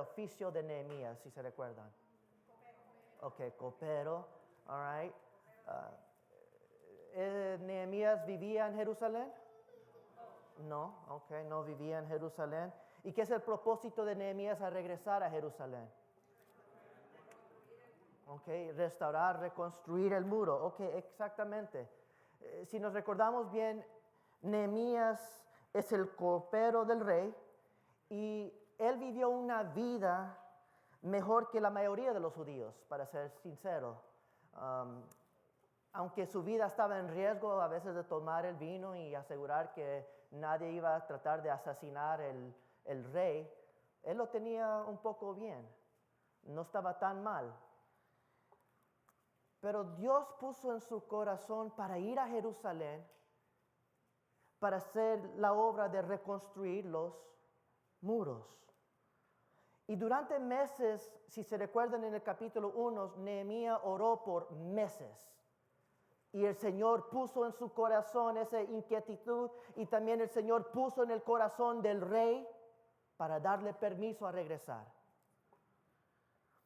oficio de Nehemías, si se recuerdan? Ok, copero. All right. ¿Nehemías vivía en Jerusalén? No, ok, no vivía en Jerusalén. ¿Y qué es el propósito de Nehemías al regresar a Jerusalén? Ok, restaurar, reconstruir el muro. Ok, exactamente. Si nos recordamos bien, Nehemías es el copero del rey y él vivió una vida mejor que la mayoría de los judíos, para ser sincero. Aunque su vida estaba en riesgo a veces de tomar el vino y asegurar que nadie iba a tratar de asesinar el rey, él lo tenía un poco bien, no estaba tan mal. Pero Dios puso en su corazón para ir a Jerusalén, para hacer la obra de reconstruir los muros. Y durante meses, si se recuerdan en el capítulo 1, Nehemías oró por meses. Y el Señor puso en su corazón esa inquietud y también el Señor puso en el corazón del rey para darle permiso a regresar.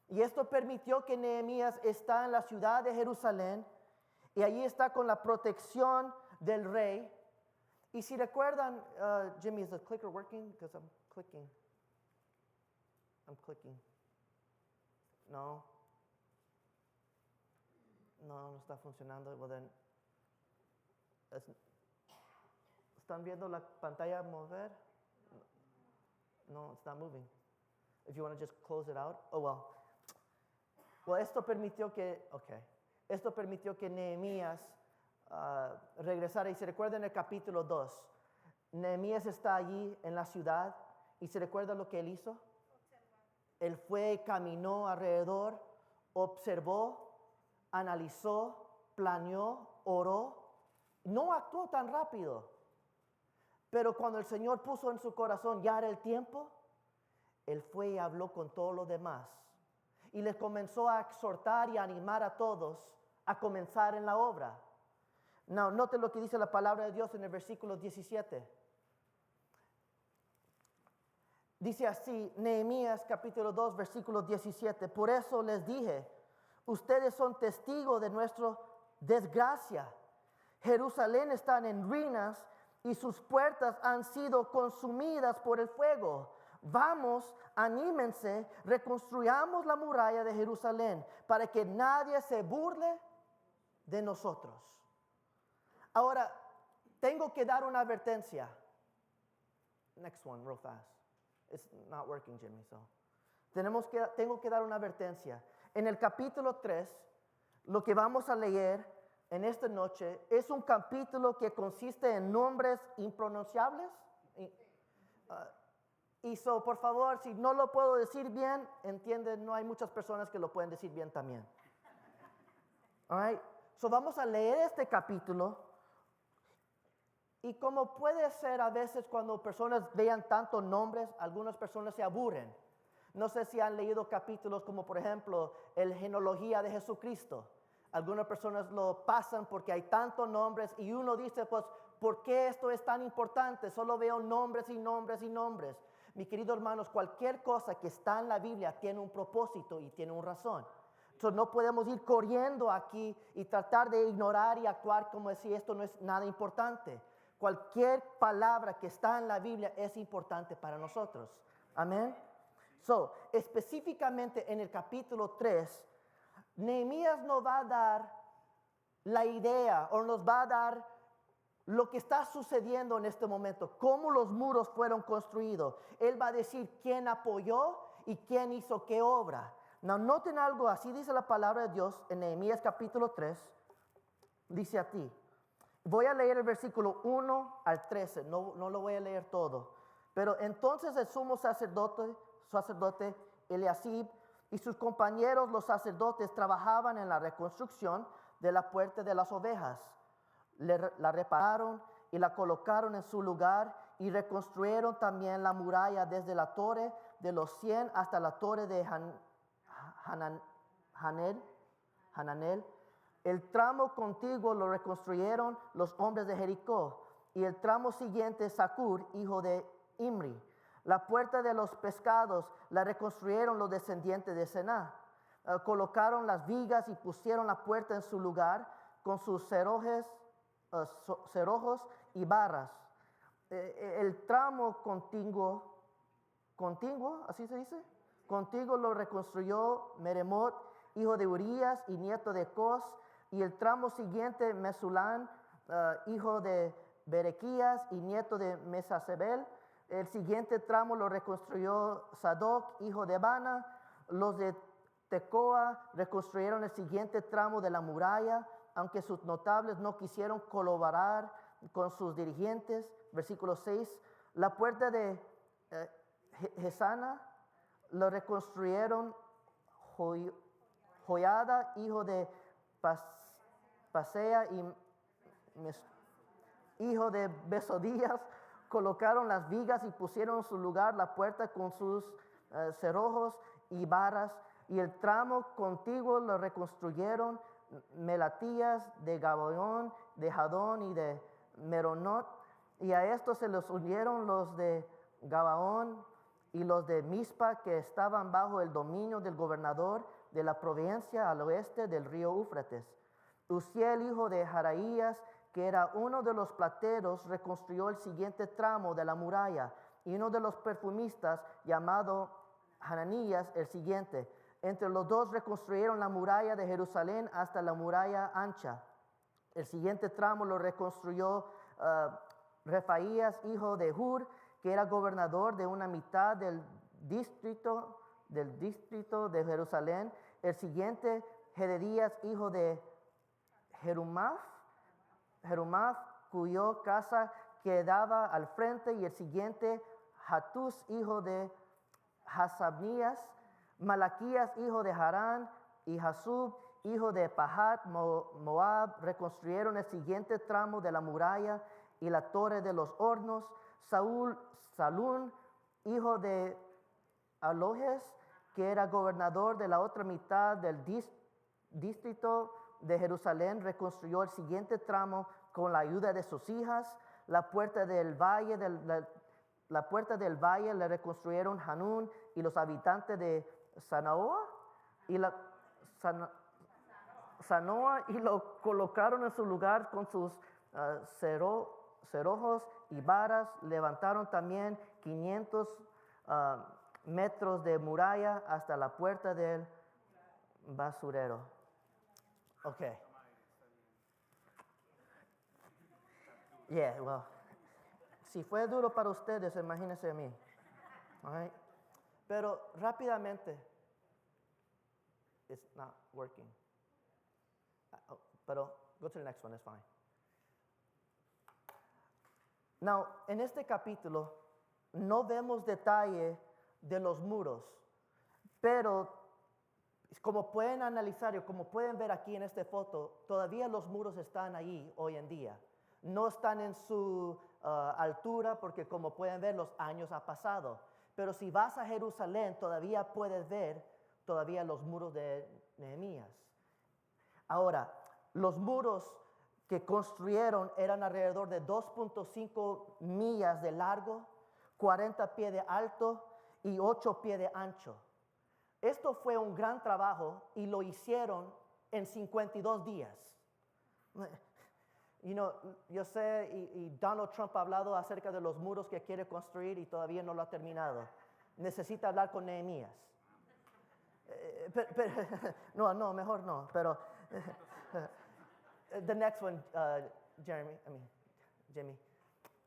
Y esto permitió que Nehemías está en la ciudad de Jerusalén y allí está con la protección del rey. Y si recuerdan, Jimmy, is the clicker working? Because I'm clicking. No. No está funcionando. Well, then, ¿están viendo la pantalla mover? No, it's not moving. If you want to just close it out. Oh, well. Well, esto permitió que Nehemías regresara. Y se recuerda en el capítulo 2, Nehemías está allí en la ciudad y se recuerda lo que él hizo. Él fue, caminó alrededor, observó, analizó, planeó, oró. No actuó tan rápido, pero cuando el Señor puso en su corazón ya era el tiempo, él fue y habló con todos los demás y les comenzó a exhortar y a animar a todos a comenzar en la obra. Now, noten lo que dice la palabra de Dios en el versículo 17. Dice así, Nehemías capítulo 2, versículo 17. Por eso les dije, ustedes son testigos de nuestra desgracia. Jerusalén está en ruinas y sus puertas han sido consumidas por el fuego. Vamos, anímense, reconstruyamos la muralla de Jerusalén para que nadie se burle de nosotros. Ahora, tengo que dar una advertencia. Next one, real fast. It's not working, Jimmy, so. Tengo que dar una advertencia. En el capítulo 3, lo que vamos a leer en esta noche es un capítulo que consiste en nombres impronunciables. Y por favor, si no lo puedo decir bien, entienden, no hay muchas personas que lo pueden decir bien también. All right? So vamos a leer este capítulo. Y como puede ser a veces cuando personas vean tantos nombres, algunas personas se aburren. No sé si han leído capítulos como por ejemplo el genealogía de Jesucristo. Algunas personas lo pasan porque hay tantos nombres y uno dice, pues, ¿por qué esto es tan importante? Solo veo nombres y nombres y nombres. Mis queridos hermanos, cualquier cosa que está en la Biblia tiene un propósito y tiene una razón. Entonces no podemos ir corriendo aquí y tratar de ignorar y actuar como si esto no es nada importante. Cualquier palabra que está en la Biblia es importante para nosotros. Amén. Específicamente en el capítulo 3, Nehemías nos va a dar la idea o nos va a dar lo que está sucediendo en este momento, cómo los muros fueron construidos. Él va a decir quién apoyó y quién hizo qué obra. Now, noten algo, así dice la palabra de Dios en Nehemías capítulo 3, dice a ti. Voy a leer el versículo 1 al 13, no lo voy a leer todo. Pero entonces el sumo sacerdote Eliasib y sus compañeros los sacerdotes trabajaban en la reconstrucción de la puerta de las ovejas. La repararon y la colocaron en su lugar y reconstruyeron también la muralla desde la torre de los 100 hasta la torre de Hananel. El tramo contiguo lo reconstruyeron los hombres de Jericó y el tramo siguiente Zacur, hijo de Imri. La puerta de los pescados la reconstruyeron los descendientes de Sená. Colocaron las vigas y pusieron la puerta en su lugar con sus cerrojos y barras. El tramo contiguo, ¿así se dice? Contiguo lo reconstruyó Meremot, hijo de Urías y nieto de Cos, y el tramo siguiente Mesulán, hijo de Berequías y nieto de Mesasebel. El siguiente tramo lo reconstruyó Sadoc, hijo de Bana. Los de Tecoa reconstruyeron el siguiente tramo de la muralla, aunque sus notables no quisieron colaborar con sus dirigentes. Versículo 6. La puerta de Gesana lo reconstruyeron Joiada, hijo de Pasea y hijo de Besodías. Colocaron las vigas y pusieron en su lugar la puerta con sus cerrojos y barras. Y el tramo contiguo lo reconstruyeron Melatías de Gabaón, de Jadón y de Meronot. Y a estos se los unieron los de Gabaón y los de Mizpa, que estaban bajo el dominio del gobernador de la provincia al oeste del río Éufrates. Uziel, hijo de Jaraías, que era uno de los plateros, reconstruyó el siguiente tramo de la muralla, y uno de los perfumistas, llamado Hananías, el siguiente. Entre los dos reconstruyeron la muralla de Jerusalén hasta la muralla ancha. El siguiente tramo lo reconstruyó Refaías, hijo de Hur, que era gobernador de una mitad del distrito de Jerusalén. El siguiente, Jededías, hijo de Jerumaf, cuyo casa quedaba al frente. Y el siguiente, Hatús, hijo de Hasabnías. Malaquías, hijo de Harán, y Jasub, hijo de Pahat Moab, reconstruyeron el siguiente tramo de la muralla y la torre de los hornos. Salún, hijo de Alojes, que era gobernador de la otra mitad del distrito de Jerusalén, reconstruyó el siguiente tramo con la ayuda de sus hijas. La puerta del valle le reconstruyeron Hanún y los habitantes de Sanoa y lo colocaron en su lugar con sus cerrojos y varas. Levantaron también 500 metros de muralla hasta la puerta del basurero. Ok. Yeah, well, si fue duro para ustedes, imagínense a mí. All right? Pero rápidamente, it's not working. Pero go to the next one, it's fine. Now, en este capítulo no vemos detalle de los muros, pero como pueden analizar y como pueden ver aquí en esta foto, todavía los muros están ahí hoy en día. No están en su altura porque como pueden ver los años han pasado. Pero si vas a Jerusalén todavía puedes ver todavía los muros de Nehemías. Ahora, los muros que construyeron eran alrededor de 2.5 millas de largo, 40 pies de alto y 8 pies de ancho. Esto fue un gran trabajo y lo hicieron en 52 días. Yo sé, y Donald Trump ha hablado acerca de los muros que quiere construir y todavía no lo ha terminado. Necesita hablar con Nehemías. No, mejor no. Pero, the next one, Jimmy.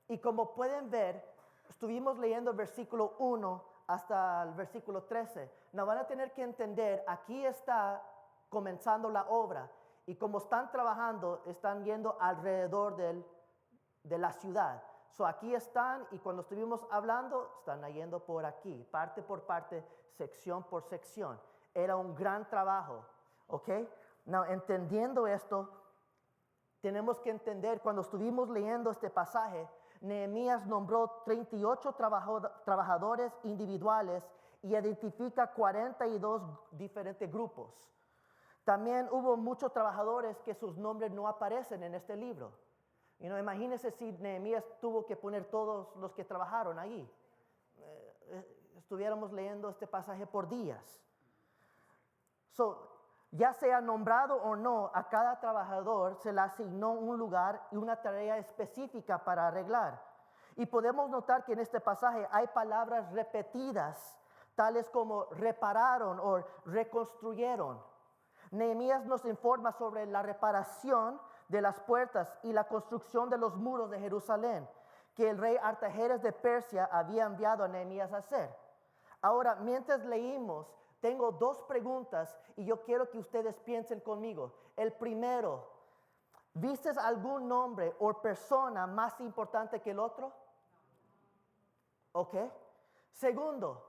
Y como pueden ver, estuvimos leyendo el versículo 1 hasta el versículo 13. Nos van a tener que entender, aquí está comenzando la obra. Y como están trabajando, están yendo alrededor de la ciudad. So aquí están y cuando estuvimos hablando, están yendo por aquí, parte por parte, sección por sección. Era un gran trabajo, ¿ok? Now, entendiendo esto, tenemos que entender, cuando estuvimos leyendo este pasaje, Nehemías nombró 38 trabajadores individuales y identifica 42 diferentes grupos. También hubo muchos trabajadores que sus nombres no aparecen en este libro. Imagínense si Nehemías tuvo que poner todos los que trabajaron ahí. estuviéramos leyendo este pasaje por días. Ya sea nombrado o no, a cada trabajador se le asignó un lugar y una tarea específica para arreglar. Y podemos notar que en este pasaje hay palabras repetidas, tales como repararon o reconstruyeron. Nehemías nos informa sobre la reparación de las puertas y la construcción de los muros de Jerusalén, que el rey Artajerjes de Persia había enviado a Nehemías a hacer. Ahora, mientras leímos, tengo dos preguntas y yo quiero que ustedes piensen conmigo. El primero, ¿viste algún nombre o persona más importante que el otro? ¿Ok? Segundo,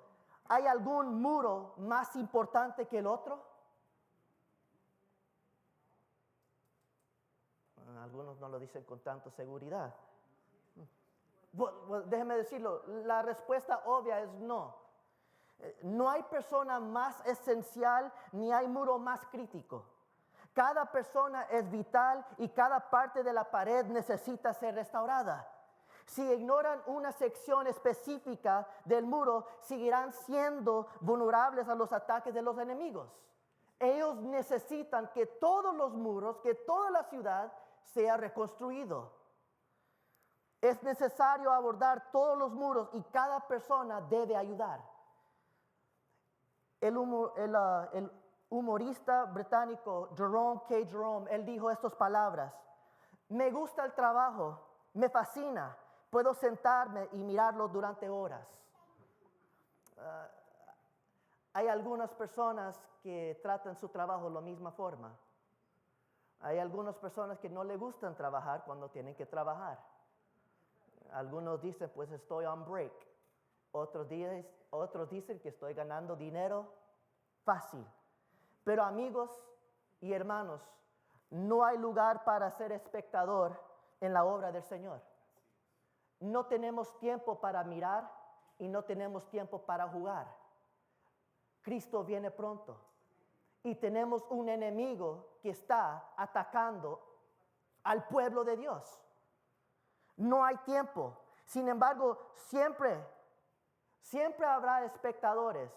¿hay algún muro más importante que el otro? Algunos no lo dicen con tanta seguridad. Bueno, déjeme decirlo, la respuesta obvia es no. No hay persona más esencial ni hay muro más crítico. Cada persona es vital y cada parte de la pared necesita ser restaurada. Si ignoran una sección específica del muro, seguirán siendo vulnerables a los ataques de los enemigos. Ellos necesitan que todos los muros, que toda la ciudad sea reconstruido. Es necesario abordar todos los muros y cada persona debe ayudar. El humorista británico Jerome K. Jerome, él dijo estas palabras: me gusta el trabajo, me fascina, puedo sentarme y mirarlo durante horas. Hay algunas personas que tratan su trabajo de la misma forma. Hay algunas personas que no les gustan trabajar cuando tienen que trabajar. Algunos dicen, pues estoy on break. Otros dicen que estoy ganando dinero fácil. Pero amigos y hermanos, no hay lugar para ser espectador en la obra del Señor. No tenemos tiempo para mirar y no tenemos tiempo para jugar. Cristo viene pronto y tenemos un enemigo que está atacando al pueblo de Dios. No hay tiempo. Sin embargo, siempre habrá espectadores,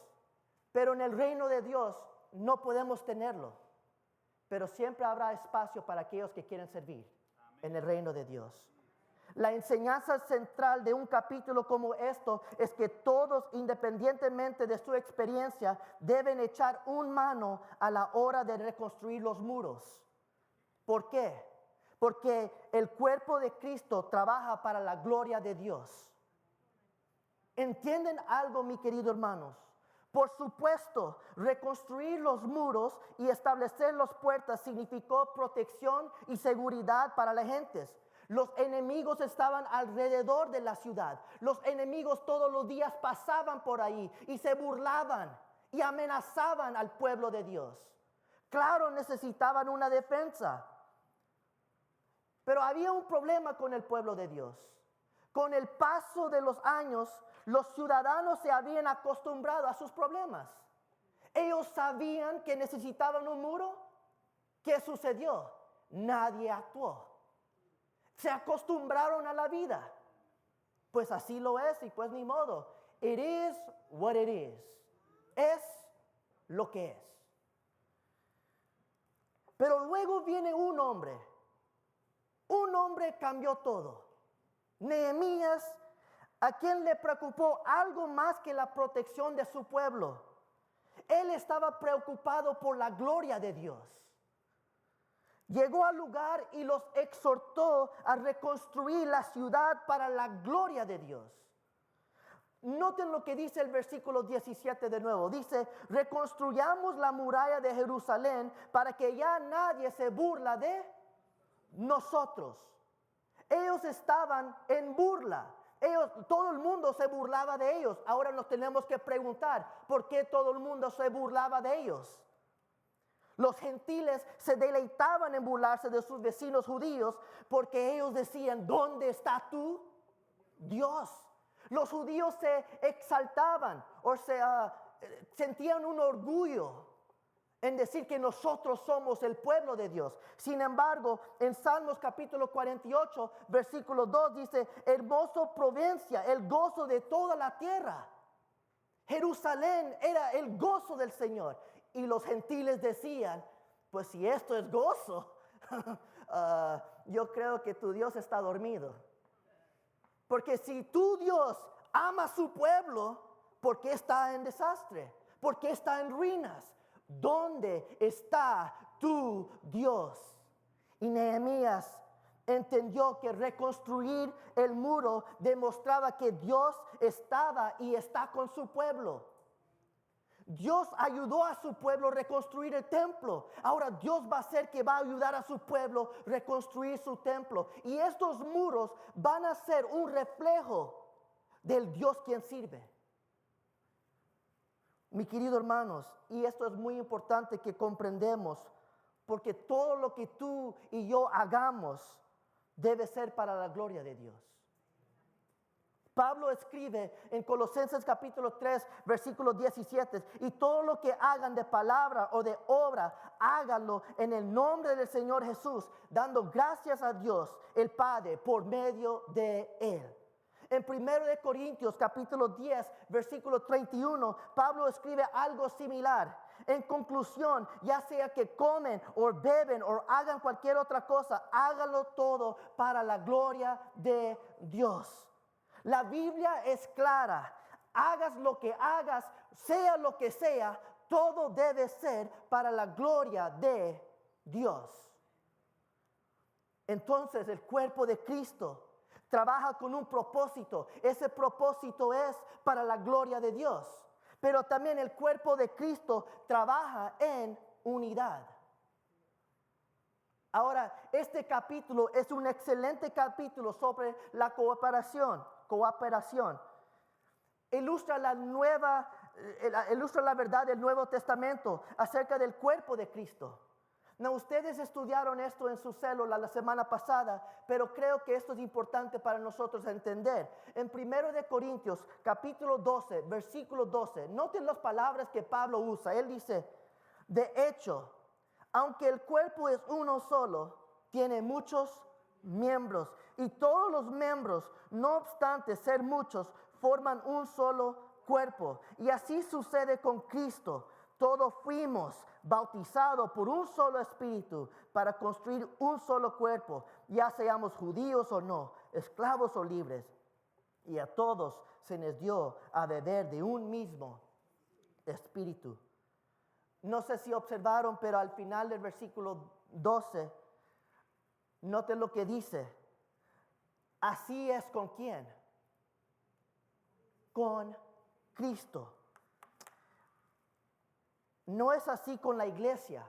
pero en el reino de Dios no podemos tenerlo. Pero siempre habrá espacio para aquellos que quieren servir en el reino de Dios. La enseñanza central de un capítulo como esto es que todos, independientemente de su experiencia, deben echar una mano a la hora de reconstruir los muros. ¿Por qué? Porque el cuerpo de Cristo trabaja para la gloria de Dios. ¿Entienden algo, mis queridos hermanos? Por supuesto, reconstruir los muros y establecer las puertas significó protección y seguridad para las gentes. Los enemigos estaban alrededor de la ciudad. Los enemigos todos los días pasaban por ahí y se burlaban y amenazaban al pueblo de Dios. Claro, necesitaban una defensa. Pero había un problema con el pueblo de Dios. Con el paso de los años, los ciudadanos se habían acostumbrado a sus problemas. Ellos sabían que necesitaban un muro. ¿Qué sucedió? Nadie actuó. Se acostumbraron a la vida. Pues así lo es y pues ni modo. It is what it is. Es lo que es. Pero luego viene un hombre. Un hombre cambió todo. Nehemías, a quien le preocupó algo más que la protección de su pueblo. Él estaba preocupado por la gloria de Dios. Llegó al lugar y los exhortó a reconstruir la ciudad para la gloria de Dios. Noten lo que dice el versículo 17 de nuevo. Dice, reconstruyamos la muralla de Jerusalén para que ya nadie se burla de nosotros. Ellos estaban en burla. Todo el mundo se burlaba de ellos. Ahora nos tenemos que preguntar, ¿por qué todo el mundo se burlaba de ellos? Los gentiles se deleitaban en burlarse de sus vecinos judíos porque ellos decían, ¿dónde está tu Dios? Los judíos se exaltaban o sentían un orgullo en decir que nosotros somos el pueblo de Dios. Sin embargo, en Salmos capítulo 48, versículo 2 dice, hermoso provincia, el gozo de toda la tierra. Jerusalén era el gozo del Señor. Y los gentiles decían, pues si esto es gozo, yo creo que tu Dios está dormido. Porque si tu Dios ama a su pueblo, ¿por qué está en desastre? ¿Por qué está en ruinas? ¿Dónde está tu Dios? Y Nehemías entendió que reconstruir el muro demostraba que Dios estaba y está con su pueblo. Dios ayudó a su pueblo a reconstruir el templo. Ahora Dios va a ser que va a ayudar a su pueblo a reconstruir su templo. Y estos muros van a ser un reflejo del Dios quien sirve. Mi querido hermanos, y esto es muy importante que comprendamos, porque todo lo que tú y yo hagamos debe ser para la gloria de Dios. Pablo escribe en Colosenses capítulo 3, versículo 17, y todo lo que hagan de palabra o de obra, háganlo en el nombre del Señor Jesús, dando gracias a Dios, el Padre, por medio de Él. En 1 de Corintios capítulo 10, versículo 31, Pablo escribe algo similar. En conclusión, ya sea que comen o beben o hagan cualquier otra cosa, háganlo todo para la gloria de Dios. La Biblia es clara. Hagas lo que hagas, sea lo que sea, todo debe ser para la gloria de Dios. Entonces el cuerpo de Cristo trabaja con un propósito. Ese propósito es para la gloria de Dios. Pero también el cuerpo de Cristo trabaja en unidad. Ahora, este capítulo es un excelente capítulo sobre la cooperación. Ilustra la verdad del Nuevo Testamento acerca del cuerpo de Cristo. No, ustedes estudiaron esto en su célula la semana pasada, pero creo que esto es importante para nosotros entender. En 1 de Corintios, capítulo 12, versículo 12, noten las palabras que Pablo usa. Él dice, de hecho, aunque el cuerpo es uno solo, tiene muchos miembros, y todos los miembros, no obstante ser muchos, forman un solo cuerpo. Y así sucede con Cristo. Todos fuimos bautizados por un solo espíritu para construir un solo cuerpo, ya seamos judíos o no, esclavos o libres. Y a todos se les dio a beber de un mismo espíritu. No sé si observaron, pero al final del versículo 12, noten lo que dice. Así es con quién. Con Cristo. No es así con la iglesia,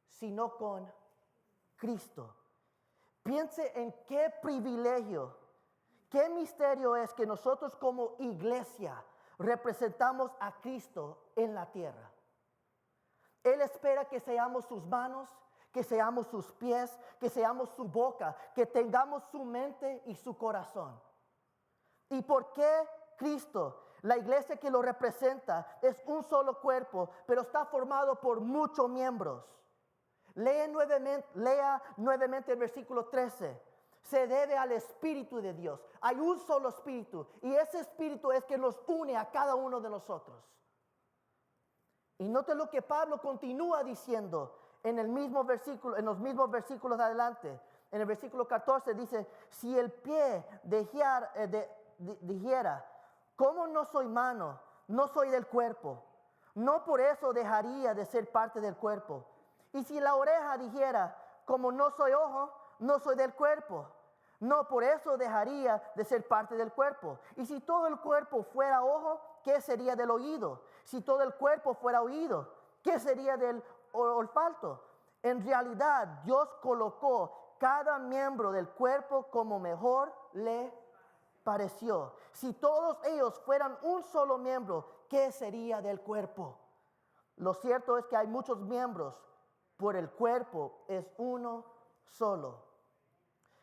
sino con Cristo. Piense en qué privilegio, qué misterio es que nosotros como iglesia representamos a Cristo en la tierra. Él espera que seamos sus manos, que seamos sus pies, que seamos su boca, que tengamos su mente y su corazón. ¿Y por qué Cristo? La iglesia que lo representa es un solo cuerpo, pero está formado por muchos miembros. Lea nuevamente el versículo 13. Se debe al Espíritu de Dios. Hay un solo Espíritu, y ese Espíritu es que nos une a cada uno de nosotros. Y note lo que Pablo continúa diciendo en el mismo versículo, en los mismos versículos adelante. En el versículo 14 dice, si el pie dijera, ¿cómo no soy mano? No soy del cuerpo. No por eso dejaría de ser parte del cuerpo. Y si la oreja dijera, como no soy ojo, no soy del cuerpo. No por eso dejaría de ser parte del cuerpo. Y si todo el cuerpo fuera ojo, ¿qué sería del oído? Si todo el cuerpo fuera oído, ¿qué sería del olfato? En realidad, Dios colocó cada miembro del cuerpo como mejor le pareció. Si todos ellos fueran un solo miembro, ¿qué sería del cuerpo? Lo cierto es que hay muchos miembros, pero el cuerpo es uno solo.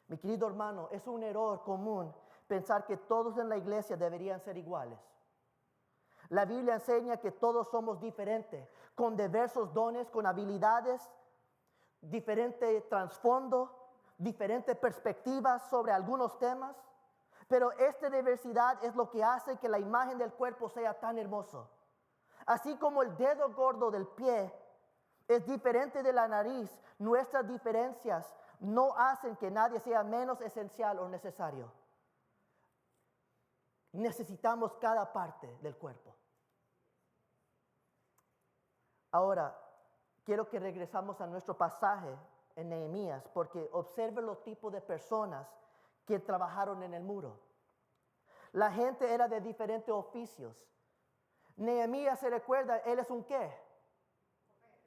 Mi querido hermano, es un error común pensar que todos en la iglesia deberían ser iguales. La Biblia enseña que todos somos diferentes, con diversos dones, con habilidades, diferente trasfondo, diferentes perspectivas sobre algunos temas. Pero esta diversidad es lo que hace que la imagen del cuerpo sea tan hermoso. Así como el dedo gordo del pie es diferente de la nariz, nuestras diferencias no hacen que nadie sea menos esencial o necesario. Necesitamos cada parte del cuerpo. Ahora, quiero que regresamos a nuestro pasaje en Nehemías, porque observe los tipos de personas que trabajaron en el muro. La gente era de diferentes oficios. Nehemías, se recuerda, él es un ¿qué?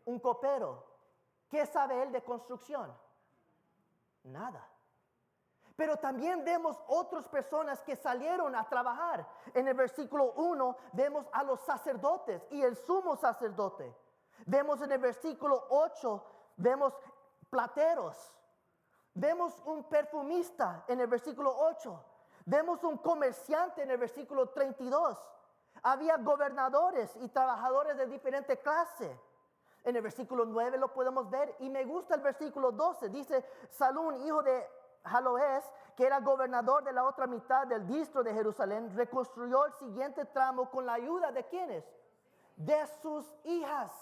Un copero. ¿Qué sabe él de construcción? Nada. Pero también vemos otras personas que salieron a trabajar. En el versículo 1 vemos a los sacerdotes y el sumo sacerdote. Vemos en el versículo 8, vemos plateros. Vemos un perfumista en el versículo 8. Vemos un comerciante en el versículo 32. Había gobernadores y trabajadores de diferente clase. En el versículo 9 lo podemos ver. Y me gusta el versículo 12. Dice, Salún, hijo de Jaloes, que era gobernador de la otra mitad del distrito de Jerusalén, reconstruyó el siguiente tramo con la ayuda de ¿quiénes? De sus hijas.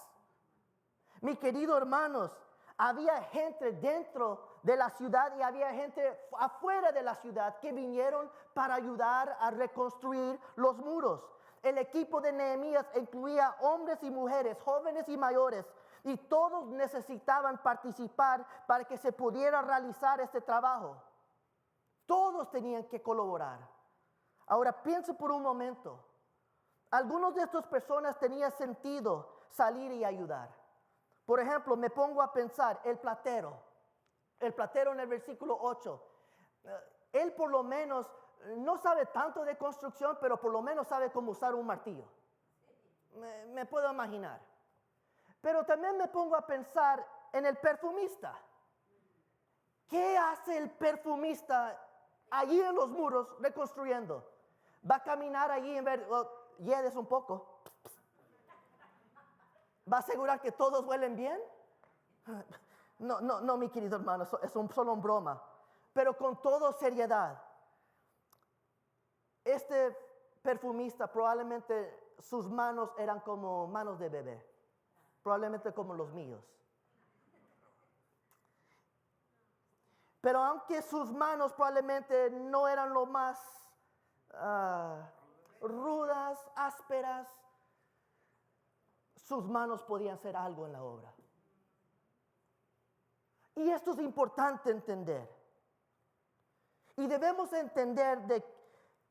Mi querido hermanos, había gente dentro de la ciudad y había gente afuera de la ciudad que vinieron para ayudar a reconstruir los muros. El equipo de Nehemías incluía hombres y mujeres, jóvenes y mayores, y todos necesitaban participar para que se pudiera realizar este trabajo. Todos tenían que colaborar. Ahora piense por un momento. Algunos de estas personas tenían sentido salir y ayudar. Por ejemplo, me pongo a pensar, el platero en el versículo 8, él por lo menos no sabe tanto de construcción, pero por lo menos sabe cómo usar un martillo. Me puedo imaginar. Pero también me pongo a pensar en el perfumista. ¿Qué hace el perfumista allí en los muros reconstruyendo? Va a caminar allí en ver, hiedes un poco. ¿Va a asegurar que todos huelen bien? No, mi querido hermano, es solo una broma. Pero con toda seriedad, este perfumista probablemente sus manos eran como manos de bebé, probablemente como los míos. Pero aunque sus manos probablemente no eran lo más rudas, ásperas, sus manos podían hacer algo en la obra. Y esto es importante entender. Y debemos entender de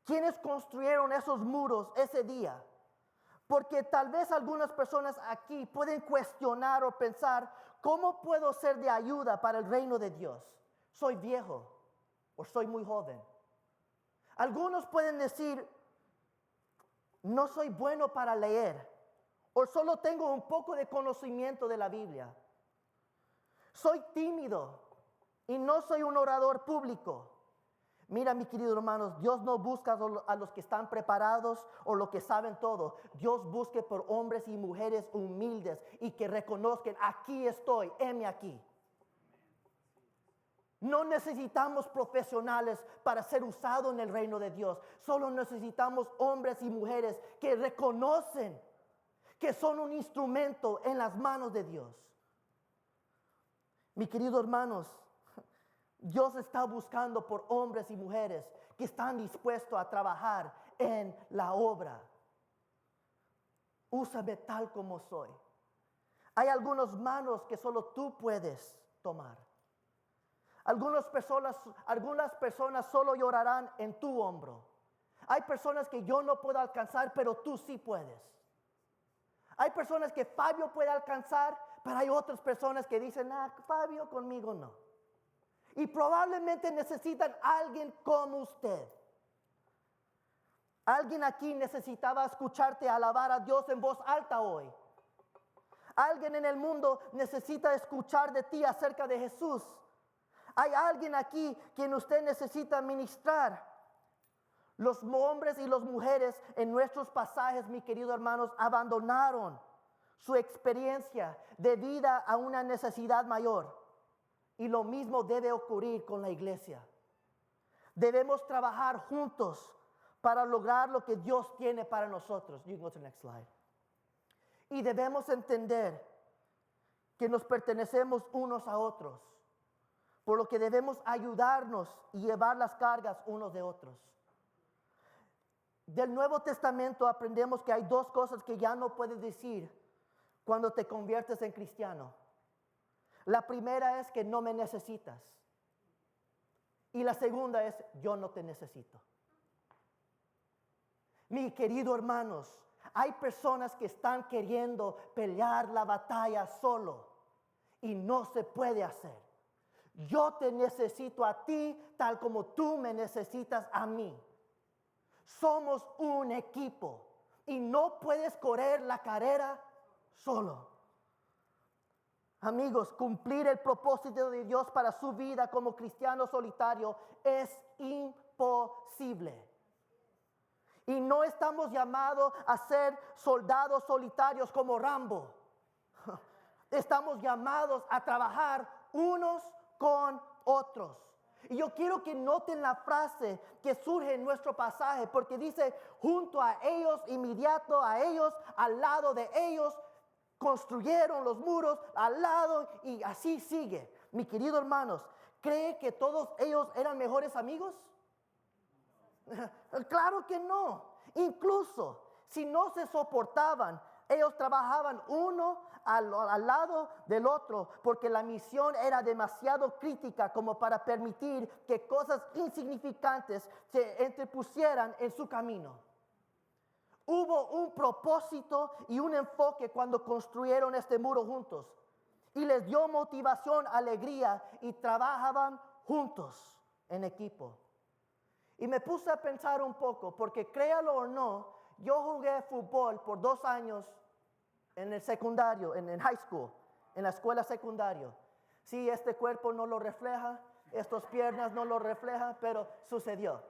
quiénes construyeron esos muros ese día. Porque tal vez algunas personas aquí pueden cuestionar o pensar, ¿cómo puedo ser de ayuda para el reino de Dios? Soy viejo o soy muy joven. Algunos pueden decir, no soy bueno para leer. O solo tengo un poco de conocimiento de la Biblia. Soy tímido y no soy un orador público. Mira, mi querido hermanos, Dios no busca a los que están preparados o los que saben todo. Dios busca por hombres y mujeres humildes y que reconozcan, aquí estoy, heme aquí. No necesitamos profesionales para ser usados en el reino de Dios. Solo necesitamos hombres y mujeres que reconocen que son un instrumento en las manos de Dios. Mi queridos hermanos, Dios está buscando por hombres y mujeres que están dispuestos a trabajar en la obra. Úsame tal como soy. Hay algunas manos que solo tú puedes tomar. Algunas personas solo llorarán en tu hombro. Hay personas que yo no puedo alcanzar, pero tú sí puedes. Hay personas que Fabio puede alcanzar, pero hay otras personas que dicen, Fabio conmigo no. Y probablemente necesitan a alguien como usted. Alguien aquí necesitaba escucharte alabar a Dios en voz alta hoy. Alguien en el mundo necesita escuchar de ti acerca de Jesús. Hay alguien aquí quien usted necesita ministrar. Los hombres y las mujeres en nuestros pasajes, mis queridos hermanos, abandonaron su experiencia debido a una necesidad mayor. Y lo mismo debe ocurrir con la iglesia. Debemos trabajar juntos para lograr lo que Dios tiene para nosotros. You can go to the next slide. Y debemos entender que nos pertenecemos unos a otros, por lo que debemos ayudarnos y llevar las cargas unos de otros. Del Nuevo Testamento aprendemos que hay dos cosas que ya no puedes decir cuando te conviertes en cristiano. La primera es que no me necesitas. Y la segunda es yo no te necesito. Mis queridos hermanos, hay personas que están queriendo pelear la batalla solo y no se puede hacer. Yo te necesito a ti tal como tú me necesitas a mí. Somos un equipo y no puedes correr la carrera solo. Amigos, cumplir el propósito de Dios para su vida como cristiano solitario es imposible. Y no estamos llamados a ser soldados solitarios como Rambo. Estamos llamados a trabajar unos con otros. Y yo quiero que noten la frase que surge en nuestro pasaje, porque dice, junto a ellos, inmediato a ellos, al lado de ellos, construyeron los muros al lado y así sigue. Mi querido hermanos, ¿cree que todos ellos eran mejores amigos? Claro que no. Incluso si no se soportaban, ellos trabajaban uno al lado del otro, porque la misión era demasiado crítica como para permitir que cosas insignificantes se interpusieran en su camino. Hubo un propósito y un enfoque cuando construyeron este muro juntos. Y les dio motivación, alegría y trabajaban juntos en equipo. Y me puse a pensar un poco, porque créalo o no, yo jugué fútbol por 2 años en el secundario, en high school, en la escuela secundaria. Sí, este cuerpo no lo refleja, estas piernas no lo reflejan, pero sucedió.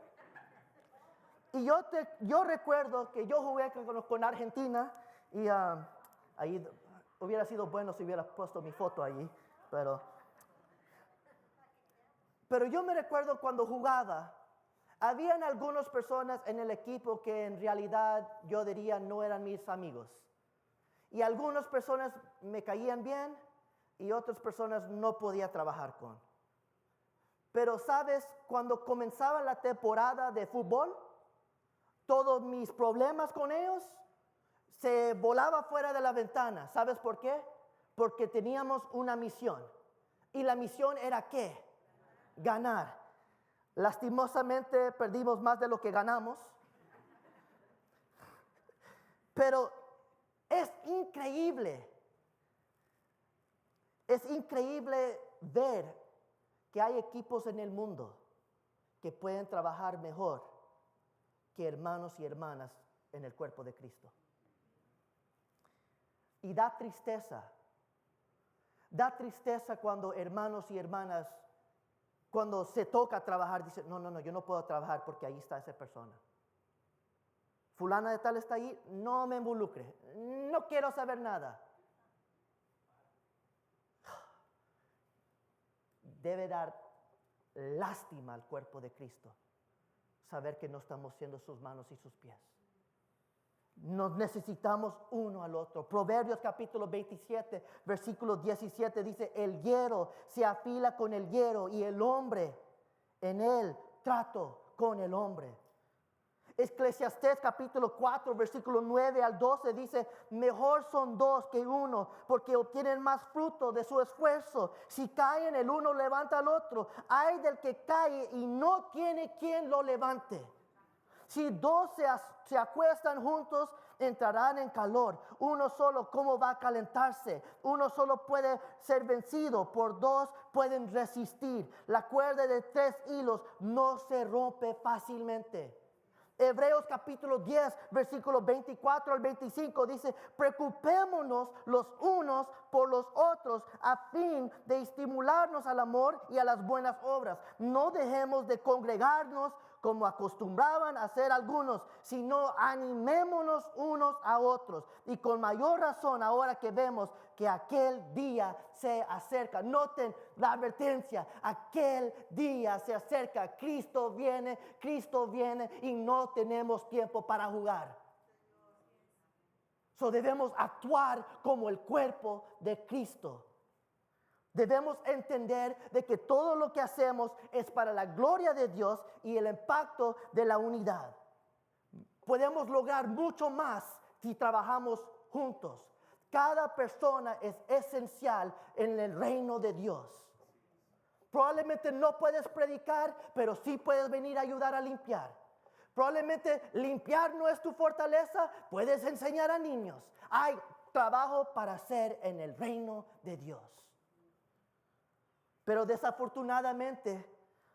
Y yo recuerdo que yo jugué con Argentina y ahí hubiera sido bueno si hubiera puesto mi foto allí, pero yo me recuerdo cuando jugaba, habían algunas personas en el equipo que en realidad yo diría no eran mis amigos. Y algunas personas me caían bien y otras personas no podía trabajar con. Pero sabes, cuando comenzaba la temporada de fútbol, todos mis problemas con ellos se volaba fuera de la ventana. ¿Sabes por qué? Porque teníamos una misión. Y la misión era ¿qué? Ganar. Lastimosamente perdimos más de lo que ganamos. Pero es increíble ver que hay equipos en el mundo que pueden trabajar mejor que hermanos y hermanas en el cuerpo de Cristo. Y da tristeza cuando hermanos y hermanas, cuando se toca trabajar, dicen, no, yo no puedo trabajar porque ahí está esa persona. Fulana de tal está ahí, no me involucre, no quiero saber nada. Debe dar lástima al cuerpo de Cristo saber que no estamos siendo sus manos y sus pies. Nos necesitamos uno al otro. Proverbios capítulo 27, versículo 17 dice, el hierro se afila con el hierro y el hombre en él trato con el hombre. Eclesiastés capítulo 4, versículo 9 al 12 dice, mejor son 2 que 1, porque obtienen más fruto de su esfuerzo. Si caen, el uno levanta al otro. Ay del que cae y no tiene quien lo levante. Si 2 se acuestan juntos, entrarán en calor. Uno solo, ¿cómo va a calentarse? Uno solo puede ser vencido, por 2 pueden resistir. La cuerda de 3 hilos no se rompe fácilmente. Hebreos capítulo 10, versículos 24 al 25 dice, preocupémonos los unos por los otros a fin de estimularnos al amor y a las buenas obras. No dejemos de congregarnos como acostumbraban a hacer algunos, sino animémonos unos a otros. Y con mayor razón ahora que vemos que aquel día se acerca. Noten la advertencia, aquel día se acerca. Cristo viene y no tenemos tiempo para jugar. So debemos actuar como el cuerpo de Cristo. Debemos entender de que todo lo que hacemos es para la gloria de Dios y el impacto de la unidad. Podemos lograr mucho más si trabajamos juntos. Cada persona es esencial en el reino de Dios. Probablemente no puedes predicar, pero sí puedes venir a ayudar a limpiar. Probablemente limpiar no es tu fortaleza, puedes enseñar a niños. Hay trabajo para hacer en el reino de Dios. Pero desafortunadamente,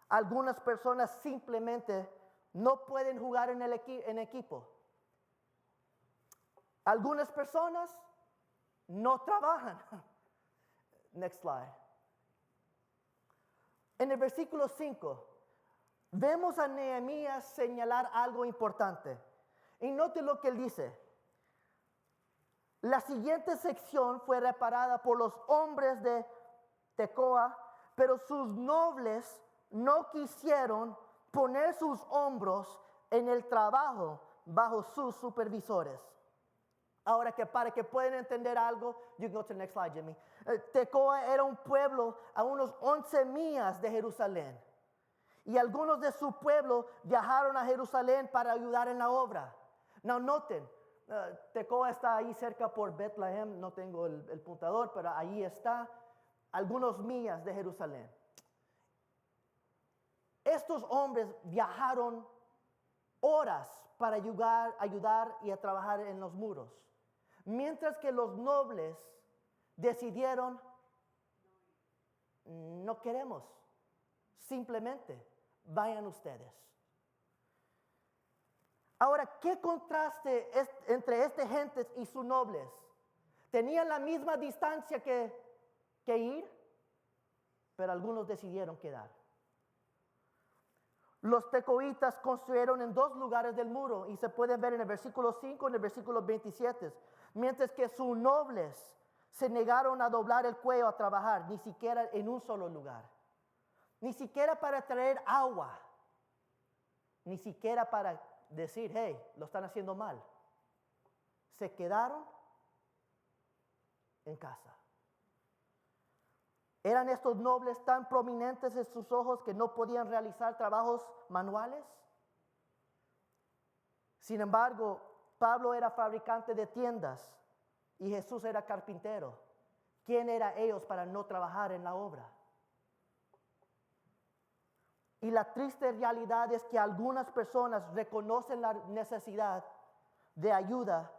algunas personas simplemente no pueden jugar en equipo. Algunas personas no trabajan. Next slide. En el versículo 5, vemos a Nehemías señalar algo importante. Y note lo que él dice. La siguiente sección fue reparada por los hombres de Tecoa, pero sus nobles no quisieron poner sus hombros en el trabajo bajo sus supervisores. Ahora que para que puedan entender algo, you can go to the next slide, Jimmy. Tecoa era un pueblo a unos 11 millas de Jerusalén. Y algunos de su pueblo viajaron a Jerusalén para ayudar en la obra. Now noten, Tecoa está ahí cerca por Bethlehem, no tengo el puntador, pero ahí está. Algunos millas de Jerusalén. Estos hombres viajaron horas para ayudar y a trabajar en los muros. Mientras que los nobles decidieron, no queremos, simplemente vayan ustedes. Ahora, ¿qué contraste es entre estas gentes y sus nobles? Tenían la misma distancia que ir, pero algunos decidieron quedar. Los tecoitas construyeron en 2 lugares del muro y se puede ver en el versículo 5 y en el versículo 27, mientras que sus nobles se negaron a doblar el cuello a trabajar, ni siquiera en un solo lugar, ni siquiera para traer agua, ni siquiera para decir, hey, lo están haciendo mal. Se quedaron en casa. ¿Eran estos nobles tan prominentes en sus ojos que no podían realizar trabajos manuales? Sin embargo, Pablo era fabricante de tiendas y Jesús era carpintero. ¿Quién eran ellos para no trabajar en la obra? Y la triste realidad es que algunas personas reconocen la necesidad de ayuda,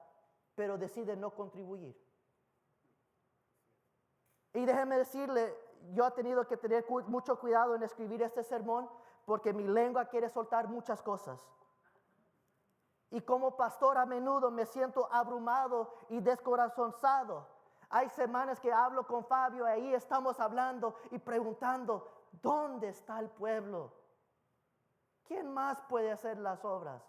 pero deciden no contribuir. Y déjeme decirle, yo he tenido que tener mucho cuidado en escribir este sermón porque mi lengua quiere soltar muchas cosas. Y como pastor a menudo me siento abrumado y descorazonado. Hay semanas que hablo con Fabio y ahí estamos hablando y preguntando, ¿dónde está el pueblo? ¿Quién más puede hacer las obras?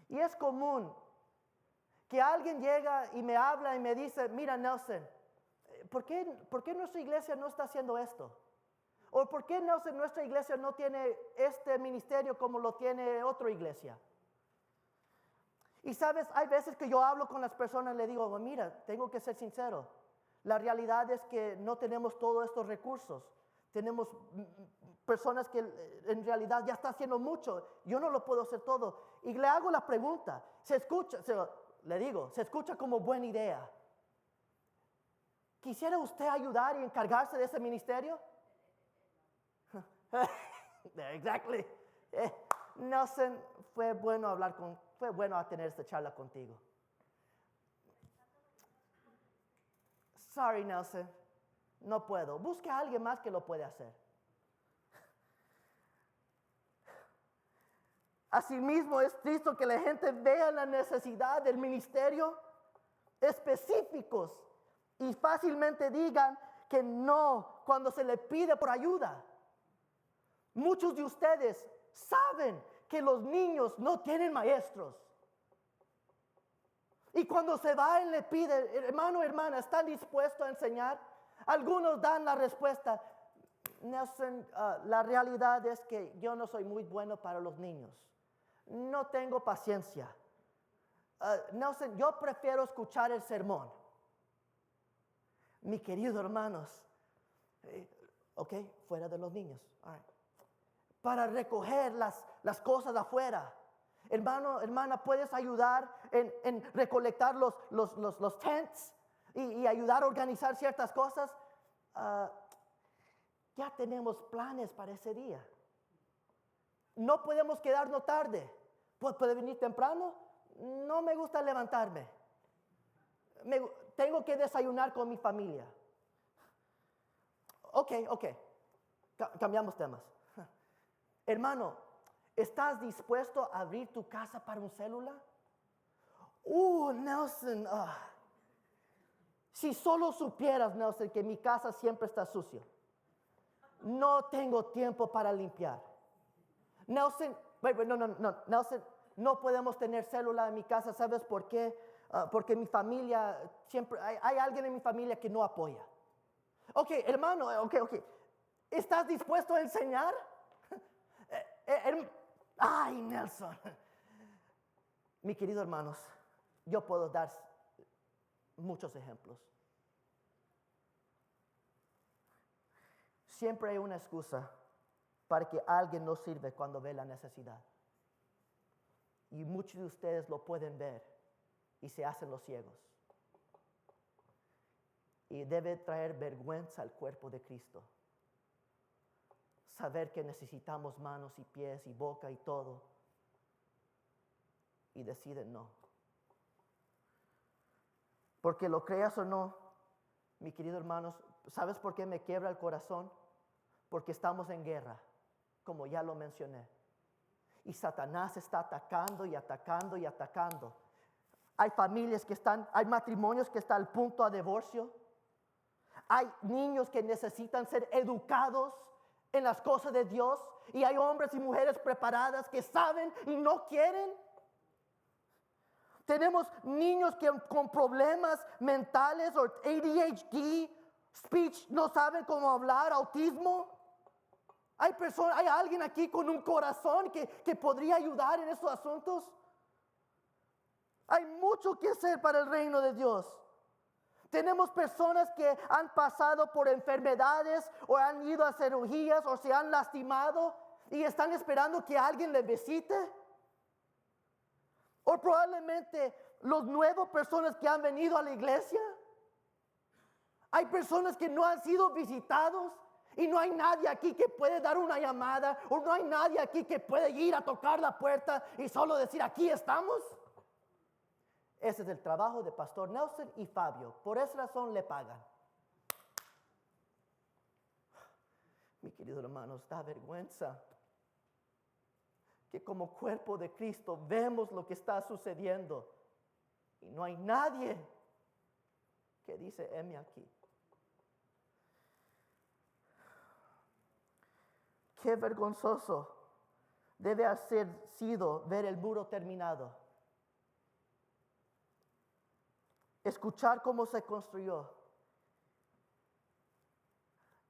Y es común que alguien llega y me habla y me dice, mira Nelson, ¿por qué nuestra iglesia no está haciendo esto? ¿O por qué Nelson, nuestra iglesia no tiene este ministerio como lo tiene otra iglesia? Y sabes, hay veces que yo hablo con las personas y le digo, mira, tengo que ser sincero. La realidad es que no tenemos todos estos recursos. Tenemos personas que en realidad ya están haciendo mucho. Yo no lo puedo hacer todo. Y le hago la pregunta, le digo, se escucha como buena idea. ¿Quisiera usted ayudar y encargarse de ese ministerio? Exactly. Nelson, fue bueno tener esta charla contigo. Sorry, Nelson, no puedo. Busque a alguien más que lo puede hacer. Asimismo, es triste que la gente vea la necesidad del ministerio específicos y fácilmente digan que no cuando se le pide por ayuda. Muchos de ustedes saben que los niños no tienen maestros. Y cuando se va y le pide, hermano, hermana, ¿están dispuestos a enseñar? Algunos dan la respuesta, Nelson, la realidad es que yo no soy muy bueno para los niños. No tengo paciencia. Nelson, yo prefiero escuchar el sermón. Mi querido hermanos, ok, fuera de los niños. All right. Para recoger las cosas afuera. Hermano, hermana, ¿puedes ayudar en recolectar los tents y ayudar a organizar ciertas cosas? Ya tenemos planes para ese día. No podemos quedarnos tarde. ¿Puede venir temprano? No me gusta levantarme. Tengo que desayunar con mi familia. Ok. Cambiamos temas. Hermano, ¿estás dispuesto a abrir tu casa para un celular? Nelson. Si solo supieras, Nelson, que mi casa siempre está sucia. No tengo tiempo para limpiar. Nelson, no, Nelson, no podemos tener celular en mi casa. ¿Sabes por qué? Porque mi familia, siempre, hay alguien en mi familia que no apoya. Ok, hermano, ok. ¿Estás dispuesto a enseñar? Ay, Nelson. Mi querido hermanos, yo puedo dar muchos ejemplos. Siempre hay una excusa para que alguien no sirve cuando ve la necesidad. Y muchos de ustedes lo pueden ver y se hacen los ciegos. Y debe traer vergüenza al cuerpo de Cristo. Saber que necesitamos manos y pies y boca y todo. Y deciden no. Porque lo creas o no, mi querido hermanos, ¿sabes por qué me quiebra el corazón? Porque estamos en guerra, como ya lo mencioné. Y Satanás está atacando y atacando y atacando. Hay familias hay matrimonios que están al punto de divorcio. Hay niños que necesitan ser educados en las cosas de Dios. Y hay hombres y mujeres preparadas que saben y no quieren. Tenemos niños con problemas mentales o ADHD, speech, no saben cómo hablar, autismo. Hay alguien aquí con un corazón que podría ayudar en estos asuntos. Hay mucho que hacer para el reino de Dios. Tenemos personas que han pasado por enfermedades o han ido a cirugías o se han lastimado y están esperando que alguien les visite. O probablemente los nuevos personas que han venido a la iglesia. Hay personas que no han sido visitados y no hay nadie aquí que puede dar una llamada o no hay nadie aquí que puede ir a tocar la puerta y solo decir aquí estamos. Ese es el trabajo de Pastor Nelson y Fabio. Por esa razón le pagan. Mi querido hermano, da vergüenza que como cuerpo de Cristo vemos lo que está sucediendo y no hay nadie que dice, heme aquí. Qué vergonzoso debe haber sido ver el muro terminado. Escuchar cómo se construyó.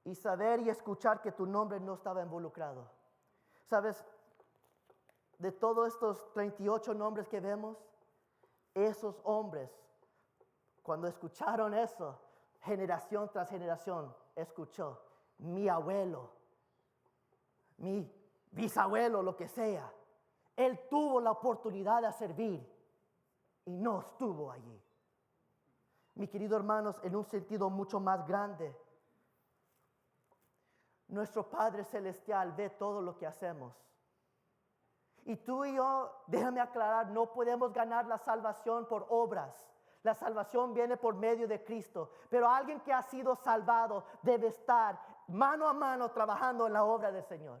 Y saber y escuchar que tu nombre no estaba involucrado. ¿Sabes? De todos estos 38 nombres que vemos, esos hombres, cuando escucharon eso, generación tras generación, escuchó, mi abuelo, mi bisabuelo, lo que sea, él tuvo la oportunidad de servir y no estuvo allí. Mi querido hermanos, en un sentido mucho más grande, nuestro Padre Celestial ve todo lo que hacemos. Y tú y yo, déjame aclarar, no podemos ganar la salvación por obras. La salvación viene por medio de Cristo. Pero alguien que ha sido salvado debe estar mano a mano trabajando en la obra del Señor.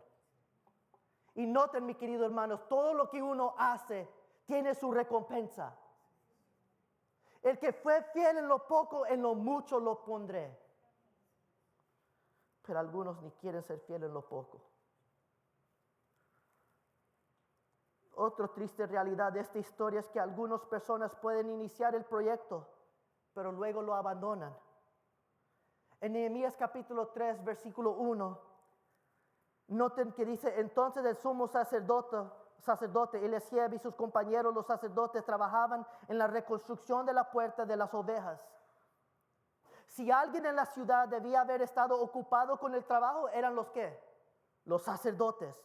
Y noten, mis queridos hermanos, todo lo que uno hace tiene su recompensa. El que fue fiel en lo poco, en lo mucho lo pondré. Pero algunos ni quieren ser fieles en lo poco. Otra triste realidad de esta historia es que algunas personas pueden iniciar el proyecto, pero luego lo abandonan. En Nehemías capítulo 3, versículo 1, noten que dice, entonces el sumo sacerdote Eliasiab y sus compañeros los sacerdotes trabajaban en la reconstrucción de la puerta de las ovejas. Si alguien en la ciudad debía haber estado ocupado con el trabajo, eran los ¿qué? Los sacerdotes.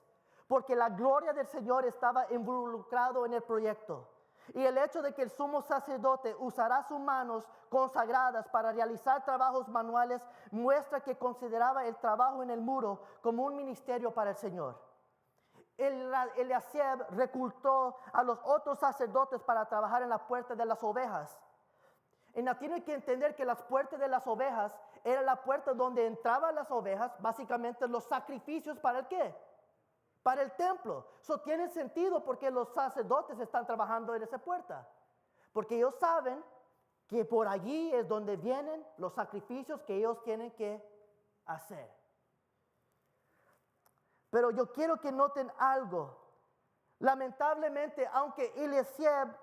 Porque la gloria del Señor estaba involucrado en el proyecto. Y el hecho de que el sumo sacerdote usará sus manos consagradas para realizar trabajos manuales muestra que consideraba el trabajo en el muro como un ministerio para el Señor. Eliasiab reclutó a los otros sacerdotes para trabajar en la puerta de las ovejas. Y tienen que entender que las puertas de las ovejas era la puerta donde entraban las ovejas, básicamente los sacrificios para el ¿qué? Para el templo. Eso tiene sentido porque los sacerdotes están trabajando en esa puerta. Porque ellos saben que por allí es donde vienen los sacrificios que ellos tienen que hacer. Pero yo quiero que noten algo. Lamentablemente, aunque Eliasiab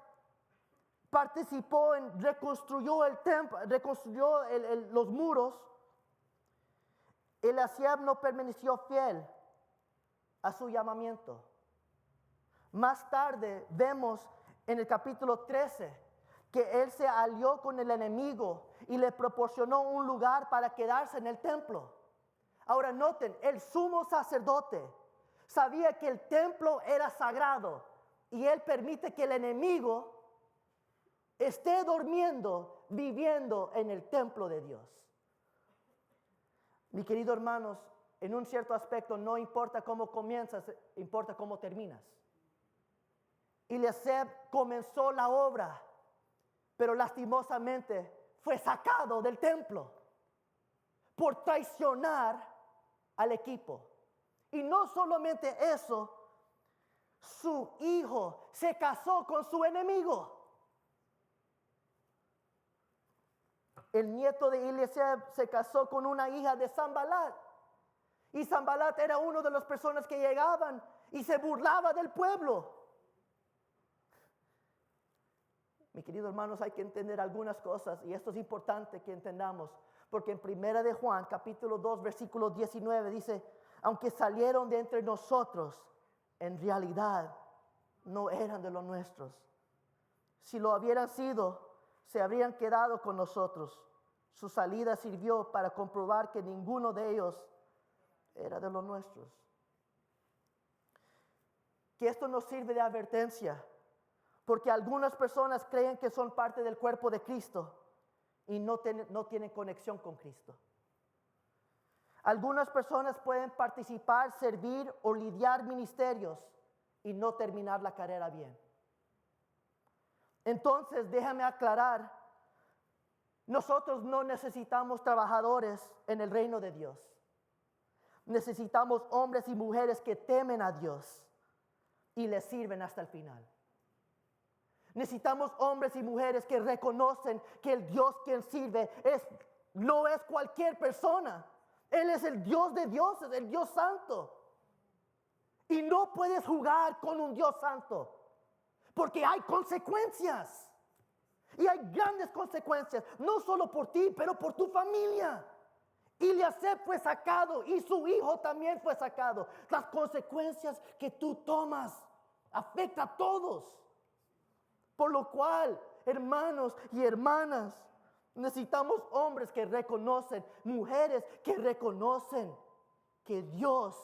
participó en reconstruyó el templo, reconstruyó los muros, Eliasiab no permaneció fiel a su llamamiento. Más tarde vemos en el capítulo 13 que él se alió con el enemigo y le proporcionó un lugar para quedarse en el templo. Ahora noten, el sumo sacerdote sabía que el templo era sagrado y él permite que el enemigo esté durmiendo, viviendo en el templo de Dios. Mis queridos hermanos, en un cierto aspecto no importa cómo comienzas, importa cómo terminas. Eliasiab comenzó la obra, pero lastimosamente fue sacado del templo por traicionar al equipo. Y no solamente eso, su hijo se casó con su enemigo. El nieto de Eliasiab se casó con una hija de Sanbalat. Y Sanbalat era uno de las personas que llegaban y se burlaba del pueblo. Mis queridos hermanos, hay que entender algunas cosas y esto es importante que entendamos. Porque en 1 de Juan, capítulo 2, versículo 19 dice, aunque salieron de entre nosotros, en realidad no eran de los nuestros. Si lo hubieran sido, se habrían quedado con nosotros. Su salida sirvió para comprobar que ninguno de ellos era de los nuestros. Que esto nos sirve de advertencia, porque algunas personas creen que son parte del cuerpo de Cristo y no tienen conexión con Cristo. Algunas personas pueden participar, servir o lidiar ministerios y no terminar la carrera bien. Entonces, déjame aclarar, nosotros no necesitamos trabajadores en el reino de Dios. Necesitamos hombres y mujeres que temen a Dios y le sirven hasta el final. Necesitamos hombres y mujeres que reconocen que el Dios quien sirve no es cualquier persona. Él es el Dios de dioses, el Dios santo. Y no puedes jugar con un Dios santo, porque hay consecuencias. Y hay grandes consecuencias, no solo por ti, pero por tu familia. Eliasiab fue sacado y su hijo también fue sacado. Las consecuencias que tú tomas afectan a todos. Por lo cual, hermanos y hermanas, necesitamos hombres que reconocen, mujeres que reconocen que Dios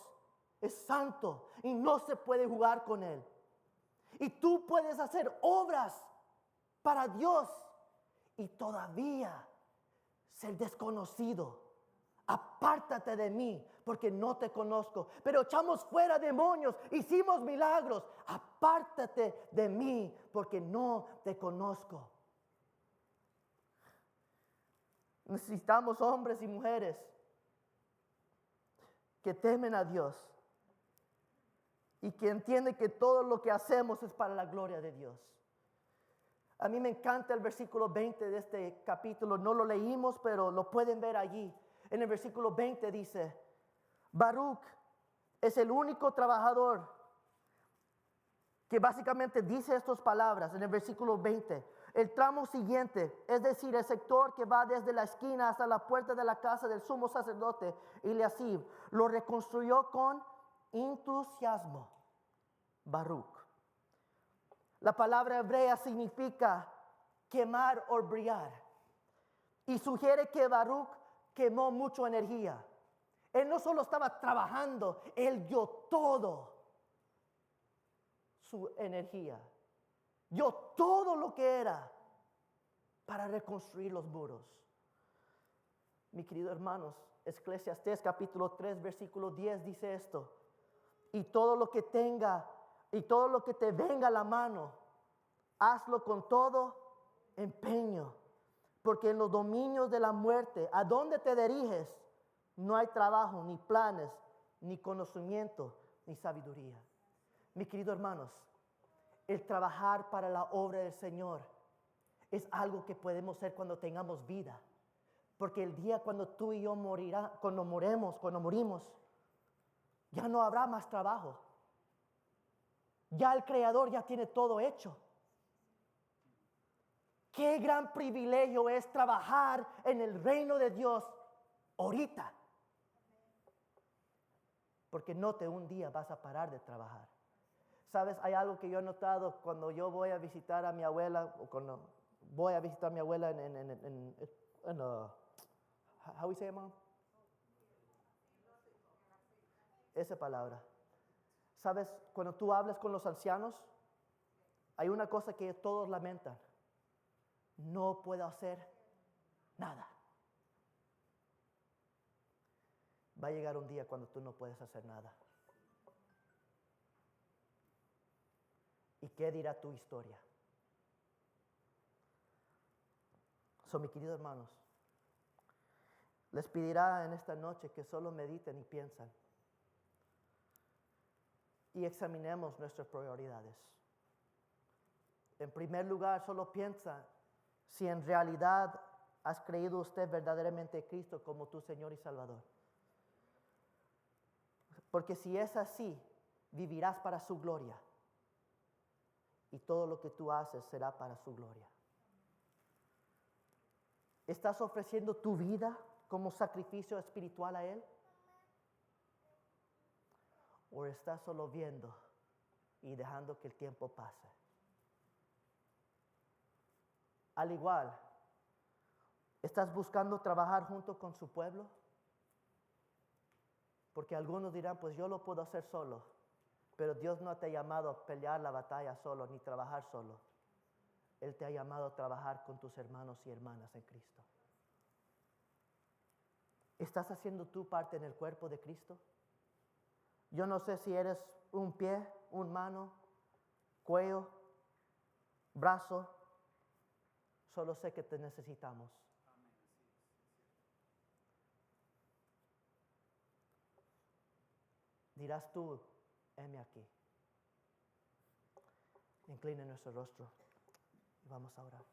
es santo y no se puede jugar con Él. Y tú puedes hacer obras para Dios y todavía ser desconocido. Apártate de mí porque no te conozco. Pero echamos fuera demonios, hicimos milagros. Apártate de mí porque no te conozco. Necesitamos hombres y mujeres que temen a Dios y que entienden que todo lo que hacemos es para la gloria de Dios. A mí me encanta el versículo 20 de este capítulo. No lo leímos, pero lo pueden ver allí. En el versículo 20 dice, Baruch es el único trabajador que básicamente dice estas palabras en el versículo 20. El tramo siguiente, es decir, el sector que va desde la esquina hasta la puerta de la casa del sumo sacerdote Eliasib, lo reconstruyó con entusiasmo Baruch. La palabra hebrea significa quemar o brillar. Y sugiere que Baruch quemó mucha energía. Él no solo estaba trabajando, él dio todo su energía. Dio todo lo que era para reconstruir los muros. Mi queridos hermanos, Eclesiastés capítulo 3 versículo 10 dice esto. Y todo lo que te venga a la mano, hazlo con todo empeño. Porque en los dominios de la muerte, ¿a dónde te diriges? No hay trabajo, ni planes, ni conocimiento, ni sabiduría. Mis queridos hermanos, el trabajar para la obra del Señor es algo que podemos hacer cuando tengamos vida. Porque el día cuando tú y yo cuando morimos, ya no habrá más trabajo. Ya el Creador ya tiene todo hecho. Qué gran privilegio es trabajar en el reino de Dios ahorita. Porque un día vas a parar de trabajar. Sabes, hay algo que yo he notado cuando yo voy a visitar a mi abuela, o cuando voy a visitar a mi abuela how we say it, Mom? Esa palabra. Sabes, cuando tú hablas con los ancianos, hay una cosa que todos lamentan. No puedo hacer nada. Va a llegar un día cuando tú no puedes hacer nada. ¿Y qué dirá tu historia? Mis queridos hermanos, les pedirá en esta noche que solo mediten y piensen y examinemos nuestras prioridades. En primer lugar, solo piensa si en realidad has creído usted verdaderamente en Cristo como tu Señor y Salvador. Porque si es así, vivirás para su gloria. Y todo lo que tú haces será para su gloria. ¿Estás ofreciendo tu vida como sacrificio espiritual a Él? ¿O estás solo viendo y dejando que el tiempo pase? Al igual, ¿estás buscando trabajar junto con su pueblo? Porque algunos dirán, pues yo lo puedo hacer solo. Pero Dios no te ha llamado a pelear la batalla solo, ni trabajar solo. Él te ha llamado a trabajar con tus hermanos y hermanas en Cristo. ¿Estás haciendo tu parte en el cuerpo de Cristo? Yo no sé si eres un pie, una mano, cuello, brazo. Solo sé que te necesitamos. Dirás tú, heme aquí. Inclina nuestro rostro y vamos a orar.